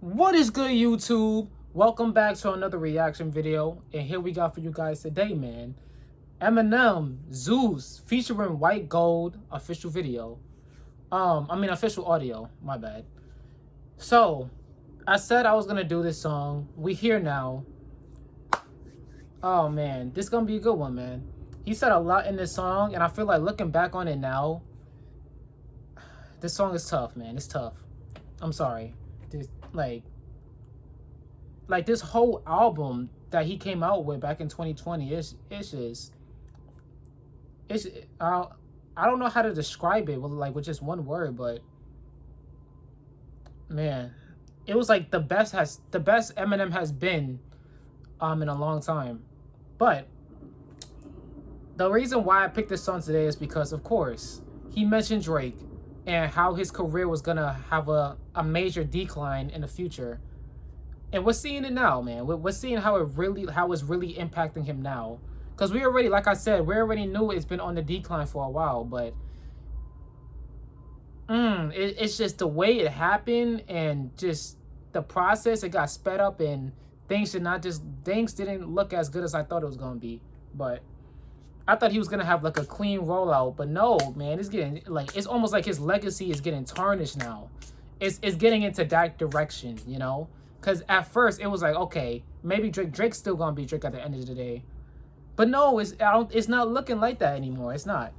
What is good, YouTube? Welcome back to another reaction video, and here we got for you guys today, man. Eminem, Zeus, featuring White Gold, official video. Official audio. My bad. So, I said I was gonna do this song. We here now. Oh man, this gonna be a good one, man. He said a lot in this song, and I feel like looking back on it now, this song is tough, man. It's tough. I'm sorry. This, like this whole album that he came out with back in 2020, it's I don't know how to describe it with just one word, but man, it was like the best Eminem has been in a long time. But the reason why I picked this song today is because, of course, he mentioned Drake and how his career was gonna have a major decline in the future. And we're seeing it now, man. We're seeing how it's really impacting him now. Because we already, like I said, we already knew it's been on the decline for a while, but it's just the way it happened and just the process. It got sped up and things didn't look as good as I thought it was gonna be. But I thought he was gonna have like a clean rollout, but no, man, it's almost like his legacy is getting tarnished now. It's getting into that direction, you know? Because at first it was like, okay, maybe Drake's still gonna be Drake at the end of the day, but no, it's not looking like that anymore. It's not.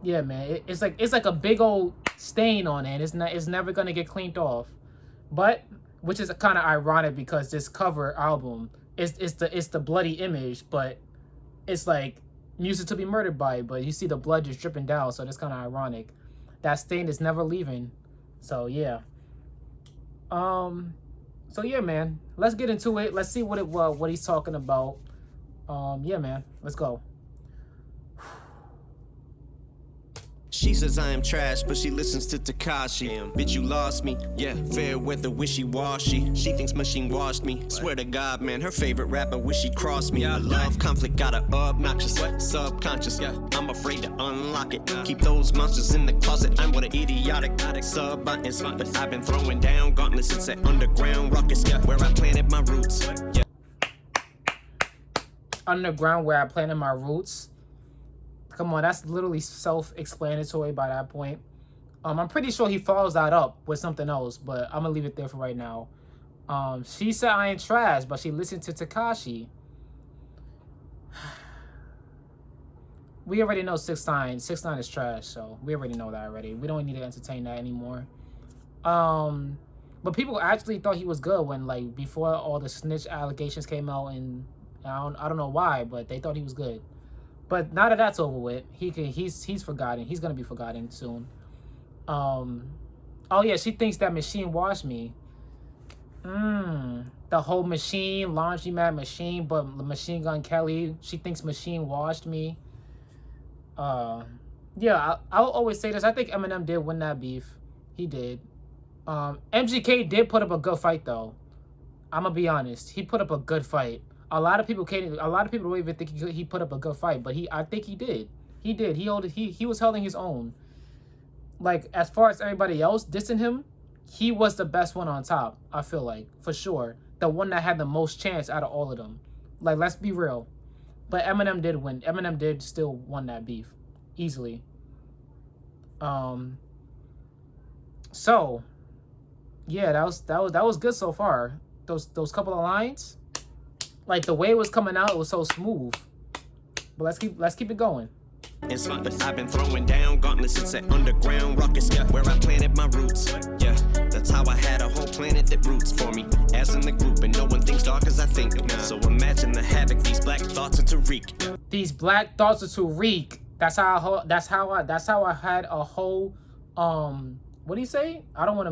Yeah, man, it's like a big old stain on it. It's never gonna get cleaned off. But which is kind of ironic because this cover album it's the bloody image, but it's like music to be murdered by. But you see the blood just dripping down, so that's kind of ironic. That stain is never leaving. So yeah. So yeah, man, let's get into it. Let's see what he's talking about. Yeah, man, let's go. She says I am trash, but she listens to Tekashi. Bitch, you lost me. Yeah, fair weather, wishy-washy. She thinks machine washed me. Swear to God, man, her favorite rapper wish she crossed me. Yeah, love conflict got her obnoxious, subconscious. Yeah, I'm afraid to unlock it. Keep those monsters in the closet. I'm what an idiotic sub-buttons. But I've been throwing down gauntlets since that underground ruckus. Yeah, where I planted my roots. Yeah. Underground, where I planted my roots. Come on, that's literally self-explanatory by that point. I'm pretty sure he follows that up with something else, but I'm gonna leave it there for right now. She said I ain't trash, but she listened to Tekashi. We already know 6ix9ine. 6ix9ine is trash, so we already know that already. We don't need to entertain that anymore. But people actually thought he was good when, like, before all the snitch allegations came out, and I don't know why, but they thought he was good. But now that that's over with, he's forgotten. He's gonna be forgotten soon. Oh yeah, she thinks that machine washed me. The whole machine, laundromat machine, but Machine Gun Kelly, she thinks machine washed me. Yeah, I'll always say this. I think Eminem did win that beef. He did. MGK did put up a good fight though. I'm gonna be honest. He put up a good fight. A lot of people don't even think he put up a good fight, but I think he did. He did. He was holding his own. Like, as far as everybody else dissing him, he was the best one on top, I feel like, for sure. The one that had the most chance out of all of them. Like, let's be real. But Eminem did win. Eminem did still won that beef easily. So yeah, that was good so far. Those couple of lines, like the way it was coming out, it was so smooth. But let's keep it going. It's fun, but I've been throwing down gauntlets since that underground ruckus. Yeah, where I planted my roots. Yeah, that's how I had a whole planet that roots for me. As in the group, and no one thinks dark as I think. So imagine the havoc these black thoughts are to wreak. These black thoughts are to wreak. That's how I had a whole what do you say? I don't want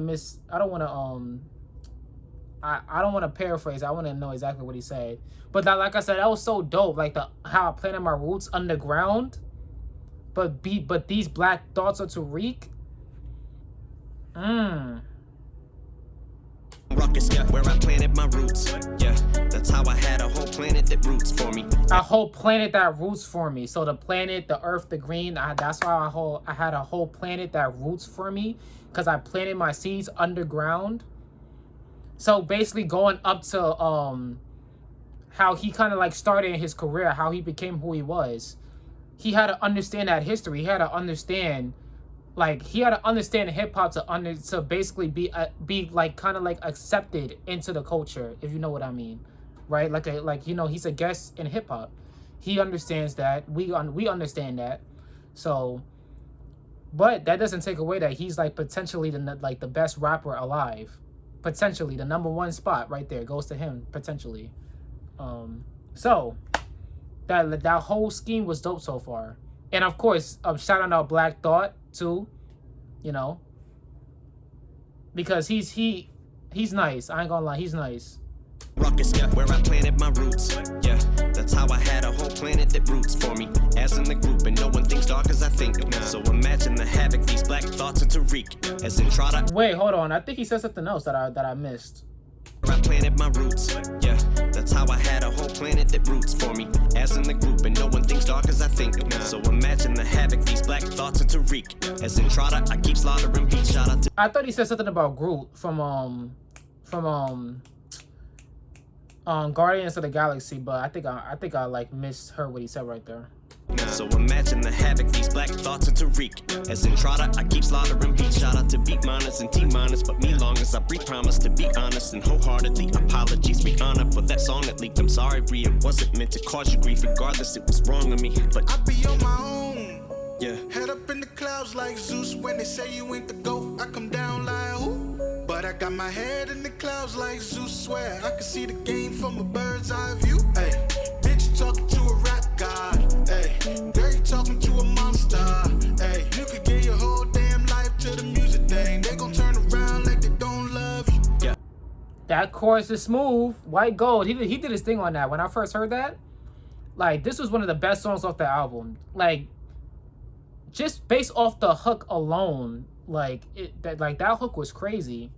to paraphrase. I want to know exactly what he said. But that, like I said, that was so dope. Like how I planted my roots underground. But these black thoughts are to wreak. Ruckus, yeah, where I planted my roots. Yeah, that's how I had a whole planet that roots for me. A whole planet that roots for me. So the planet, the earth, the green, that's why I had a whole planet that roots for me. Because I planted my seeds underground. So basically going up to how he kind of like started in his career, how he became who he was. He had to understand that history. He had to understand, like, he had to understand hip hop to basically be like kind of like accepted into the culture, if you know what I mean, right? Like you know, he's a guest in hip hop. He understands that. We understand that. So, but that doesn't take away that he's like potentially the best rapper alive. Potentially the #1 spot right there goes to him potentially. So that whole scheme was dope so far. And of course, shout out Black Thought too, you know, because he's nice. I ain't gonna lie, he's nice. Ruckus, yeah, where I planted my roots. Yeah, that's how I had a whole planet that roots for me. As in the group, and no one thinks dark as I think. Nah. So imagine the havoc these black thoughts are to wreak. As in Trotta. Wait, hold on. I think he said something else that I missed. Where I planted my roots. Yeah, that's how I had a whole planet that roots for me. As in the group, and no one thinks dark as I think. Nah. So imagine the havoc these black thoughts are to wreak. As in Trotta, I keep slaughtering beats. Shout out to. I thought he said something about Groot from Guardians of the Galaxy, but I think I like misheard what he said right there. So imagine the havoc these black thoughts are to wreak. As in Trotta, I keep slaughtering beats. Shout out to beat miners and T miners, but me long as I breathe, promise to be honest and wholeheartedly. Apologies, be honored for that song that leaked. I'm sorry, Rhea, it wasn't meant to cause you grief. Regardless, it was wrong of me, but I be on my own. Yeah. Head up in the clouds like Zeus. When they say you ain't the GOAT, I come down like who? But I got my head in the clouds like Zeus. Swear I can see the game from a bird's eye view. Hey, bitch, you talking to a rap god. Hey, girl, you talking to a monster. Hey, you could give your whole damn life to the music thing. They gon' turn around like they don't love you. Yeah. That chorus is smooth. White Gold. He did his thing on that. When I first heard that, like, this was one of the best songs off the album. Like, just based off the hook alone, like that hook was crazy.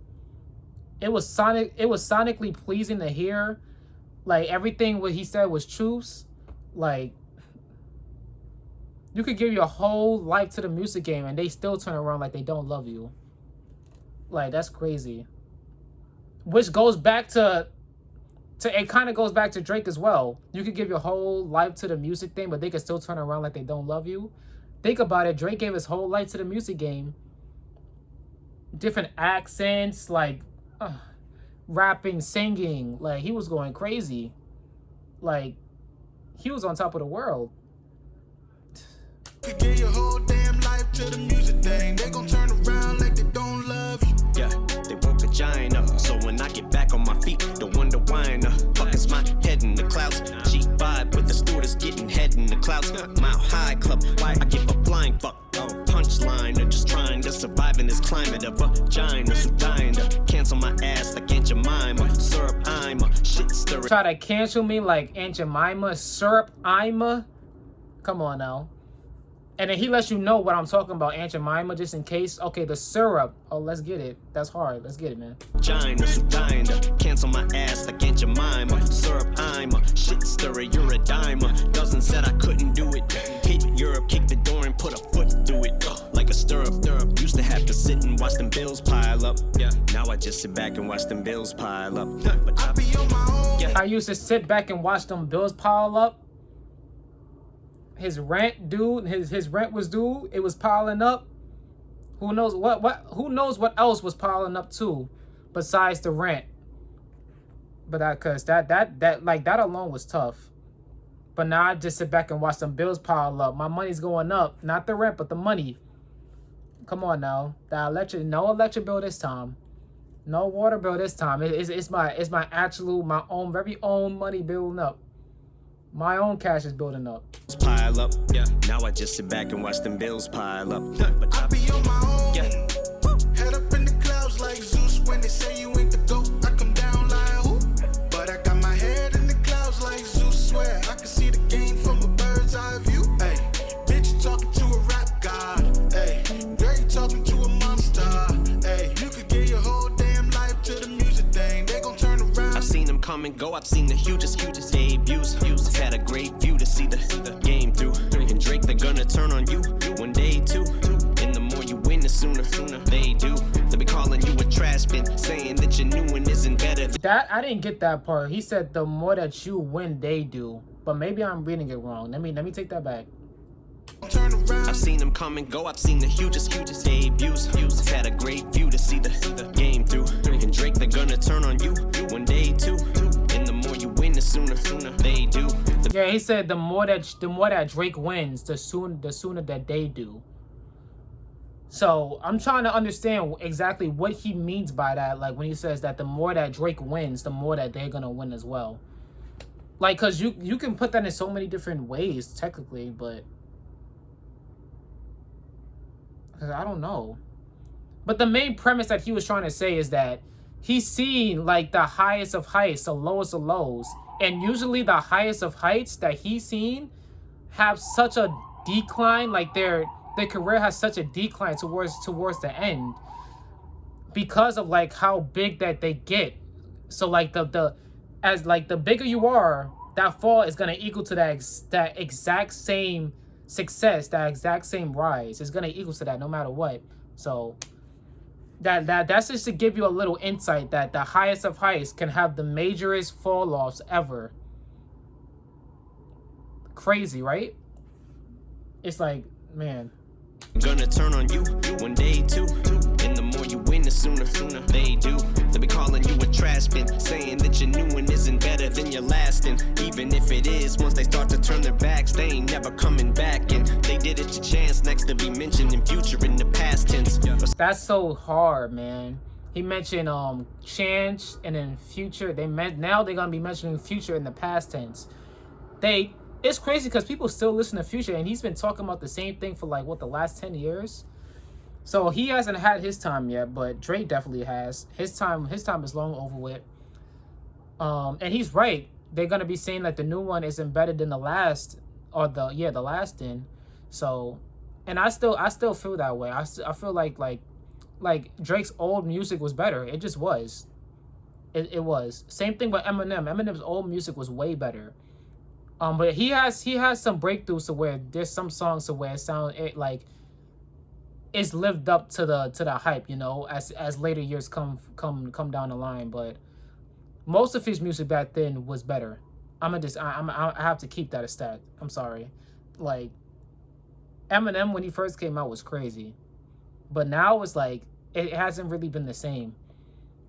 It was sonically pleasing to hear. Like, everything what he said was truths. Like, you could give your whole life to the music game and they still turn around like they don't love you. Like, that's crazy. Which goes back to it kind of goes back to Drake as well. You could give your whole life to the music thing, but they could still turn around like they don't love you. Think about it. Drake gave his whole life to the music game. Different accents, like rapping, singing. Like, he was going crazy. Like, he was on top of the world. You give your whole damn life to the music thing. They gon' turn around like they don't love you. Yeah, they woke a giant up. So when I get back on my feet, don't wonder why in the fuck is my head in the clouds. Cheap vibe with the stewardess getting head in the clouds. Mile high club, why I give a flying fuck. Punchline, or just trying to survive in this climate of vaginas who dying to cancel my ass like Aunt Jemima. Syrup, I'm a shit stirrer. Try to cancel me like Aunt Jemima. Syrup, I'm a. Come on now. And then he lets you know what I'm talking about, Aunt Jemima, just in case. Okay, the syrup. Oh, let's get it. That's hard. Let's get it, man. Vaginas who dying to cancel my ass like Aunt Jemima. Syrup, I'm a shit stirrer, you're a dimer. Dozen said I couldn't do it. Hit Europe, kick the door and put a foot through it. Like a stirrup. Used to have to sit and watch them bills pile up. Yeah. Now I just sit back and watch them bills pile up. But I be on my own. Yeah. I used to sit back and watch them bills pile up. His rent, dude, his rent was due. It was piling up. Who knows who knows what else was piling up too, besides the rent. But that alone was tough. But now I just sit back and watch some bills pile up. My money's going up, not the rent, but the money. Come on now, no electric bill this time, no water bill this time. It's my very own money building up. My own cash is building up. Pile up, yeah. Now I just sit back and watch them bills pile up. But I be on my own. Yeah. Head up in the clouds like Zeus. When they say you ain't the GOAT, I come down like who? But I got my head in the clouds like Zeus. Swear I can see the game from a bird's eye view. Hey, bitch, you talking to a rap god. Hey, girl, you talking to a monster. Hey, you could give your whole damn life to the music thing. They gon' turn around. I've seen them come and go. I've seen the hugest debuts. Had a great view to see the game through. And Drake, they're gonna turn on you one day too. And the more you win, the sooner they do. They'll be calling you a trash bin, saying that your new one isn't better That I didn't get that part. He said the more that you win, they do. But maybe I'm reading it wrong. Let me take that back. Turn around. I've seen them come and go. I've seen the hugest debuts. I've had a great view to see the game through. And Drake, they're gonna turn on you one day too. And the more you win, the sooner they do. Yeah, he said the more that Drake wins, the sooner that they do. So I'm trying to understand exactly what he means by that. Like when he says that the more that Drake wins, the more that they're gonna win as well. Like, cause you can put that in so many different ways technically, but I don't know. But the main premise that he was trying to say is that he's seen like the highest of heights, the lowest of lows, and usually the highest of heights that he's seen have such a decline, like their career has such a decline towards the end because of like how big that they get. So like the bigger you are, that fall is gonna equal to that exact same success, that exact same rise. It's gonna equal to that no matter what. So that's just to give you a little insight that the highest of heights can have the majorest fall offs ever. Crazy, right? It's like, man. Gonna turn on you one day too. And the more you win, the sooner they do. They be calling you a trash bin, saying that your new one isn't better than your last. And even if it is, once they start to turn their backs, they ain't never coming back. And they did it to Chance next to be mentioned in future in the past tense. That's so hard, man. He mentioned Chance and then Future. Now they're gonna be mentioning Future in the past tense. It's crazy because people still listen to Future, and he's been talking about the same thing for like the last 10 years. So he hasn't had his time yet, but Drake definitely has. His time is long over with. And he's right. They're gonna be saying that the new one isn't better than the last, or the last in. So, and I still feel that way. I feel like Drake's old music was better. It just was. It was. Same thing with Eminem. Eminem's old music was way better. But he has some breakthroughs to where there's some songs to where like it's lived up to the hype, you know, as later years come down the line. But most of his music back then was better. I have to keep that a stat. I'm sorry. Like Eminem when he first came out was crazy, but now it's like it hasn't really been the same.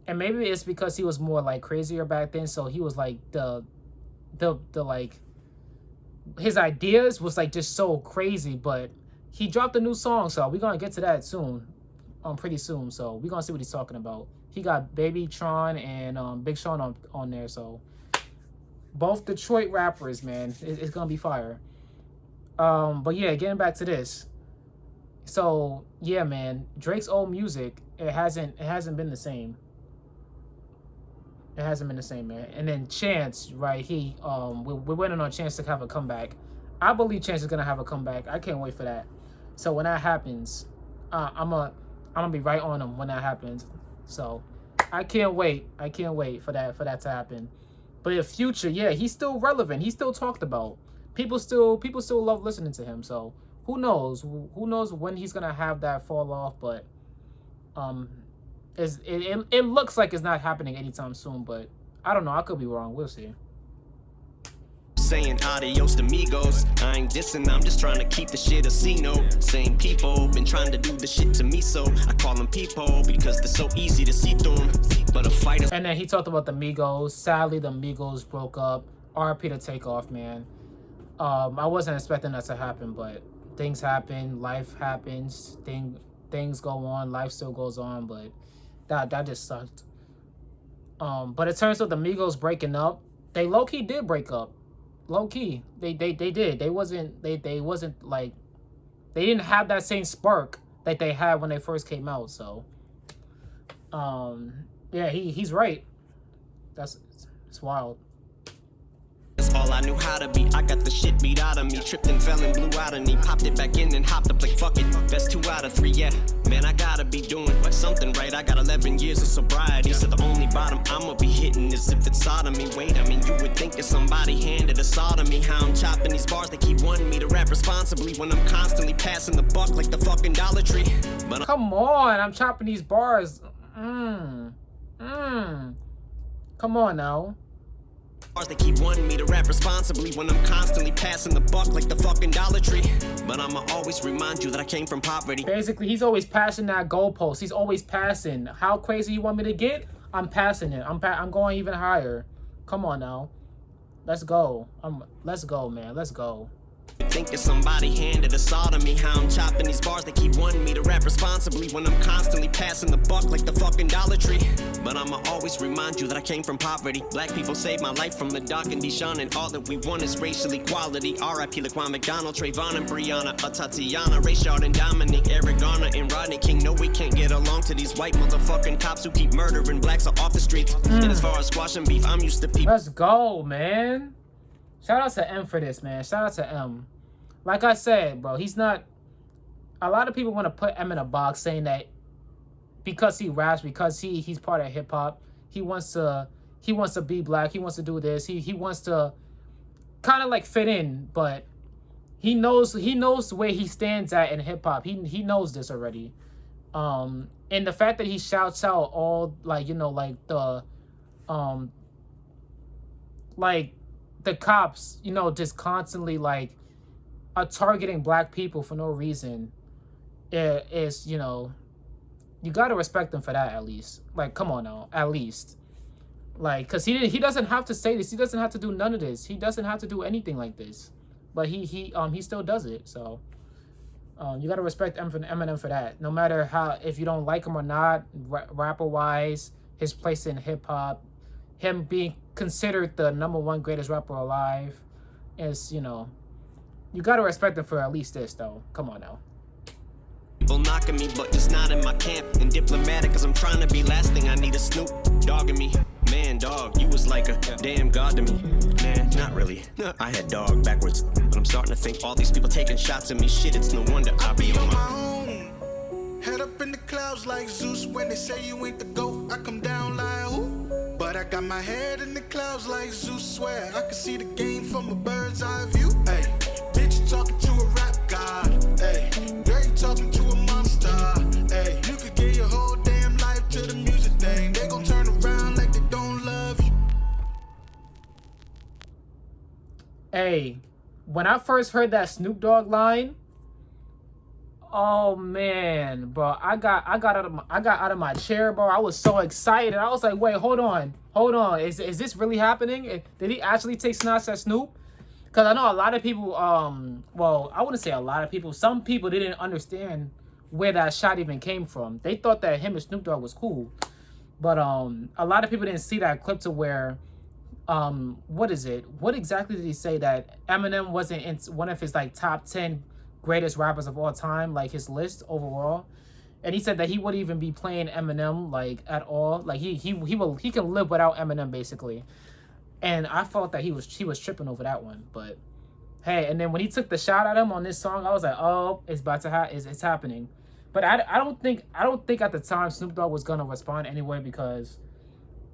And maybe it's because he was more like crazier back then, so he was like the like his ideas was like just so crazy. But he dropped a new song, so we're gonna get to that soon, pretty soon. So we're gonna see what he's talking about. He got Baby Tron and Big Sean on there, so both Detroit rappers, man. It's gonna be fire. But yeah, getting back to this. So yeah, man, Drake's old music, it hasn't been the same. It hasn't been the same, man. And then Chance, right? We're waiting on Chance to have a comeback. I believe Chance is gonna have a comeback. I can't wait for that. So when that happens, I'm gonna be right on him when that happens. So I can't wait. I can't wait for that to happen. But in future, yeah, he's still relevant. He's still talked about. People still love listening to him. So who knows? Who knows when he's gonna have that fall off? But it looks like it's not happening anytime soon, but I don't know. I could be wrong. We'll see. Saying adios to amigos. I ain't dissing, I'm just trying to keep the shit a C-note. Same people been trying to do the shit to me, so I call them people because they're so easy to see through them. But a fighter. And then he talked about the Migos. Sadly, the Migos broke up. RP to Takeoff, man. I wasn't expecting that to happen, but things happen. Life happens. Things go on. Life still goes on, but that just sucked. But in terms of the Migos breaking up, they low-key did break up. Low-key. They did. They wasn't like, they didn't have that same spark that they had when they first came out. So yeah, he's right. It's wild. That's all I knew how to be. I got the shit beat out of me. Tripped and fell and blew out of me. Popped it back in and hopped up like fuck it. Best 2 out of 3, yeah. Man, I gotta be doing something right. I got 11 years of sobriety. So the only bottom I'ma be hitting is if it's sodomy. Wait, I mean, you would think that somebody handed a saw to me. How I'm chopping these bars, they keep wanting me to rap responsibly when I'm constantly passing the buck like the fucking Dollar Tree. But come on, I'm chopping these bars. Come Come on now. They keep wanting me to rap responsibly when I'm constantly passing the buck like the fucking Dollar Tree. But I'ma always remind you that I came from poverty. Basically, he's always passing that goalpost. He's always passing. How crazy you want me to get? I'm passing it. I'm going even higher. Come on now. Let's go. Let's go, man. Let's go. Think if somebody handed a saw to me, how I'm chopping these bars. They keep wanting me to rap responsibly when I'm constantly passing the buck like the fucking Dollar Tree. But I'ma always remind you that I came from poverty. Black people saved my life from the dark and Deshaun, and all that we want is racial equality. R.I.P. Laquan McDonald, Trayvon and Breonna, Tatiana, Ray Shard and Dominic, Eric Garner and Rodney King. No, we can't get along to these white motherfucking cops who keep murdering blacks off the streets. And as far as squashing beef, I'm used to people. Let's go, man. Shout out to M for this, man. Shout out to M. Like I said, bro, he's not... A lot of people want to put M in a box saying that because he raps, because he's part of hip-hop, he wants to be black, he wants to do this, he wants to kind of like fit in, but he knows where he stands at in hip-hop. He knows this already. And the fact that he shouts out all, like, you know, like the cops, you know, just constantly like are targeting black people for no reason, is, you know, you gotta respect them for that at least. Like, come on now, at least. Like, cause he doesn't have to say this. He doesn't have to do none of this. He doesn't have to do anything like this, but he still does it. So you gotta respect Eminem for that. No matter how, if you don't like him or not, rapper wise, his place in hip hop, him being considered the #1 greatest rapper alive, is, you know, you gotta respect him for at least this though. Come on now. People knocking me, but just not in my camp. And diplomatic, cause I'm trying to be. Last thing I need is Snoop dogging me. Man, dog, you was like a damn god to me. Man, not really. I had dog backwards. But I'm starting to think all these people taking shots at me. Shit, it's no wonder I be on my own. Head up in the clouds like Zeus. When they say you ain't the GOAT, I come down like who? But I got my head in the clouds like Zeus. Swear I can see the game from a bird's eye view. Hey, bitch, you talking to a rap god. Hey, girl, you talking to a monster. Hey, you could give your whole damn life to the music thing. They gon' turn around like they don't love you. Hey, when I first heard that Snoop Dogg line, oh man, bro, I got out of my chair, bro. I was so excited. I was like, wait, hold on. Is this really happening? Did he actually take snaps at Snoop? Because I know a lot of people, well, I wouldn't say a lot of people. Some people didn't understand where that shot even came from. They thought that him and Snoop Dogg was cool. But a lot of people didn't see that clip to where, what is it? What exactly did he say that Eminem wasn't in one of his like top 10 greatest rappers of all time, like his list overall? And he said that he wouldn't even be playing Eminem like at all. Like he can live without Eminem basically. And I felt that he was tripping over that one. But hey, and then when he took the shot at him on this song, I was like, oh, it's about to it's happening. But I don't think at the time Snoop Dogg was gonna respond anyway, because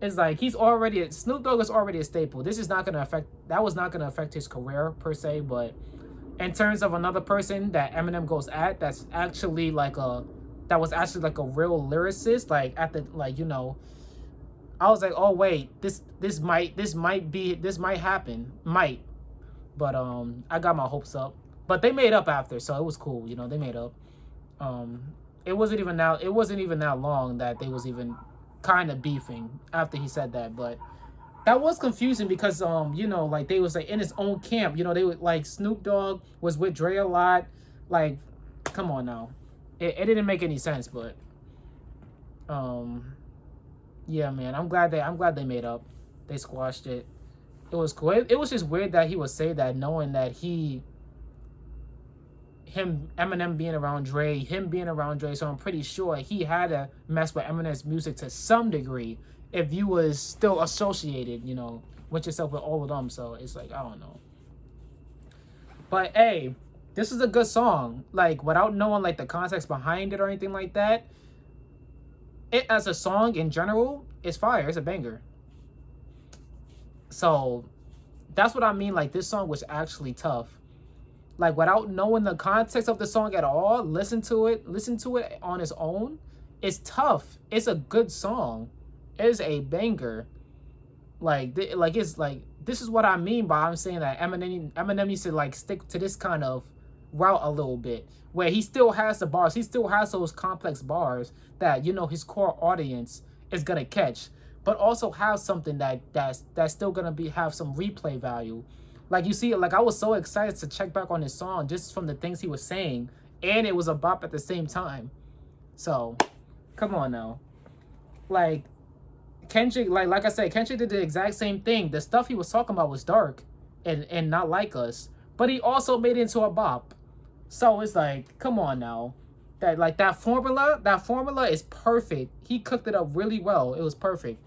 it's like Snoop Dogg is already a staple. That was not gonna affect his career per se. But in terms of another person that Eminem goes at, that was actually like a real lyricist, like at the, like, you know, I was like, oh wait, this might happen. But I got my hopes up. But they made up after, so it was cool, you know, they made up. It wasn't even that long that they was even kind of beefing after he said that. But that was confusing because you know, like they was like in his own camp, you know, they would like Snoop Dogg was with Dre a lot. Like, come on now. It didn't make any sense, but yeah, man, I'm glad they made up. They squashed it. It was cool. It was just weird that he would say that, knowing that Eminem being around Dre, so I'm pretty sure he had to mess with Eminem's music to some degree if you was still associated, you know, with yourself with all of them. So it's like, I don't know. But hey, this is a good song. Like, without knowing like the context behind it or anything like that, it as a song in general is fire. It's a banger. So that's what I mean. Like, this song was actually tough. Like, without knowing the context of the song at all, listen to it on its own. It's tough. It's a good song. It is a banger. Like, it's like, this is what I mean by I'm saying that Eminem needs to like stick to this kind of route a little bit, where he still has the bars, he still has those complex bars that, you know, his core audience is gonna catch, but also have something that's still gonna have some replay value. Like, you see, like, I was so excited to check back on his song just from the things he was saying, and it was a bop at the same time. So, come on now. Like, Kendrick, like I said, Kendrick did the exact same thing. The stuff he was talking about was dark and not like us, but he also made it into a bop. So it's like, come on now. That formula is perfect. He cooked it up really well. It was perfect.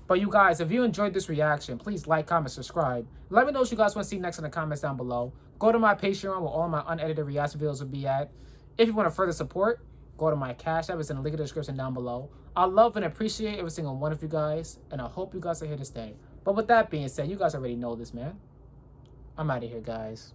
But you guys, if you enjoyed this reaction, please like, comment, subscribe. Let me know what you guys want to see next in the comments down below. Go to my Patreon where all my unedited reaction videos will be at. If you want to further support, go to my CashApp. It's in the link in the description down below. I love and appreciate every single one of you guys, and I hope you guys are here to stay. But with that being said, you guys already know this, man. I'm out of here, guys.